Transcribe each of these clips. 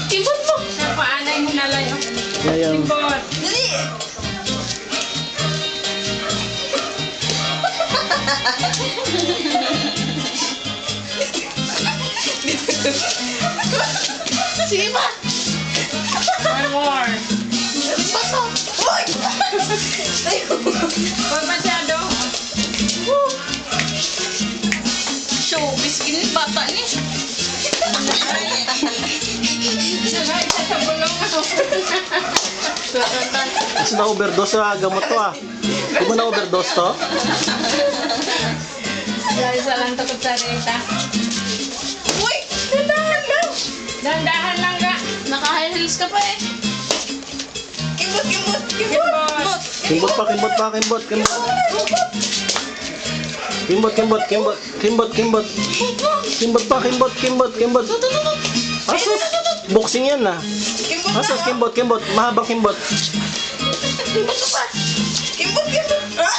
Kimbot mo. Sa paanay mo na lang. Yayaw. Kimbot. Dali. Sige pa. One more. Baso. Uy! Huwag masyado. Showbiz ini bata ni. Sabay siya sa bulong ako. Kasi na-overdose sa gamot to ah. Di ba na-overdose to? Dahil sa lang takot sa reta. Uy! Dandahan lang. Dandahan lang ka. Naka-high heels ka pa eh. Kimbot, kimbot, kimbot. Kimbot pa, kimbot pa, kimbot, kimbot. Kimbot, kimbot, kimbot, kimbot, kimbot. Kimbot pa, kimbot, kimbot, kimbot. Asus, boxing yan ah. Kimbot na. Asus, kimbot, kimbot, mahabang kimbot. Kimbot ka pa. Kimbot, kimbot. Ah!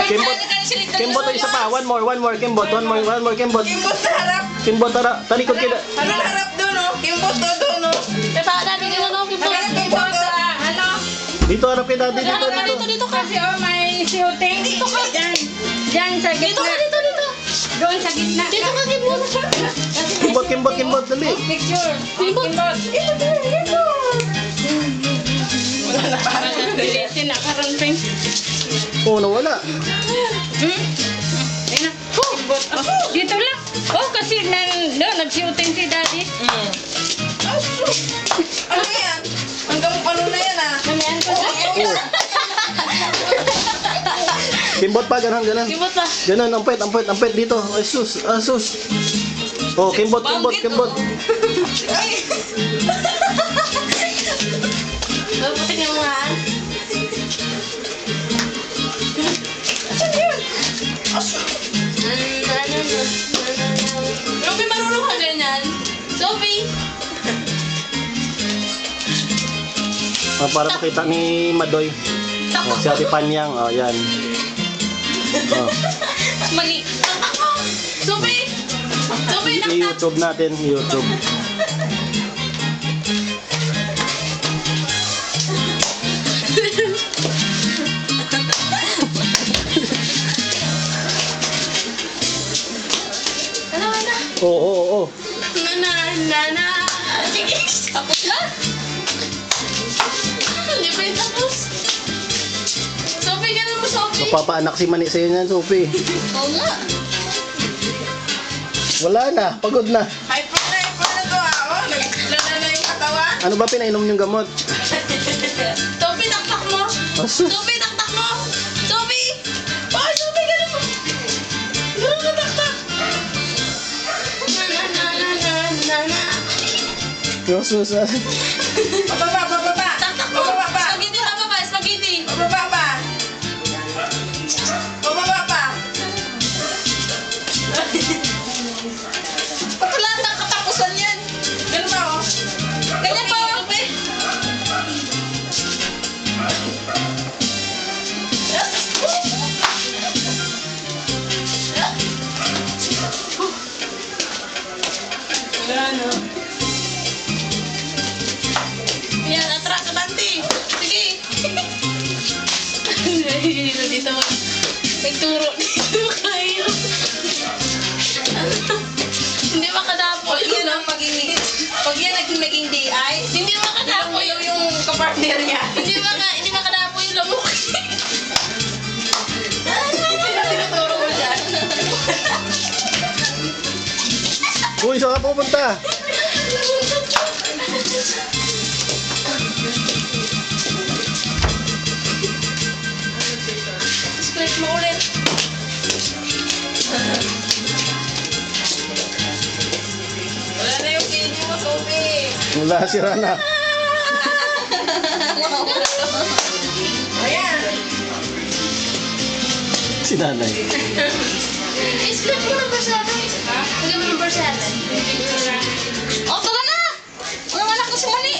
Kimbot, kimbot isa pa, one more, kimbot, one more, kimbot. Kimbot sa harap. Kimbot, tara, talikod kita. Ano harap doon oh? Kimbot to doon oh. Diba, namin yun, ano, kimbot. Harap Kimbot kimbot to. sa ano? Dito, harap kita, dito, Dito, dito. dito ka. Kasi may sihuting. Dito ka. Diyan. Diyan sa Dito gitna. ka, dito. Doon sa gitna. Dito ka, kimbot. Kimbot, kimbot, kimbot, dali. Picture. Kimbot. Kimbot. Wala na pa. Dilitin na karunting. Oo, nawala. Ayun na. Kimbot. Oh, dito lang. Oh, kasi nag-shooting si daddy. Ano yan? Hanggang ano na yan ah? Namihan ko sa Oo. Kimbot pa, ganun, ganun. Kimbot pa. Ganun, ampet, dito. Ay, sus, sus. Oh, kimbot, kimbot, kimbot. Ay! Mabuti ka mga. Asan yun? Asan? Ruby, marunong ka ganyan. Sophie. Ah, para makita ni Madoy. Oh, si Ate Panyang. Oh, yan. Oh, Mali. Sophie. Sophie, naktak. i-YouTube natin, YouTube. Ano, ano? Oo, oo, oo. Nana. Sige, tapos na. Hindi pa yung tapos. Sophie, ganun mo, Sophie. Mapapaanak si Mani sa'yo niyan, Sophie. Oo nga. Wala na, pagod na. Hyper na to ah. Oh, naglala na yung katawan. Ano ba pinainom yung gamot? Sophie, taktak mo. Asus. Sophie, taktak mo. Sophie. Oh, Sophie, ganun mo. Ganun mo, taktak. Na. Asus. Pababa, pababa. Taktak mo. Pababa pa. Spaghetti, pababa, spaghetti. Pababa pa. Pababa pa. Wala nang katapusan yan. Ganun ba oh? Ganyan pa, Sophie. Ano? Yan, atras sa banti. Sige. Dito mo. Nagturo dito kayo. Hindi makadapoy. Pag yan ang maging... Pag yan naging DI, Hindi makadapoy. ilaw yung kapartner niya. Hindi makadapoy yung lamok. Tinuturo mo dyan. Uy, saan ka pupunta? Split mo ulit. Wala na yung video mo, Sophie. Wala, sira na. Ayan. Si nanay. Split mo ng barsato. Lagyan mo ng barsato. O, tara na! Ang anak ko si Mali.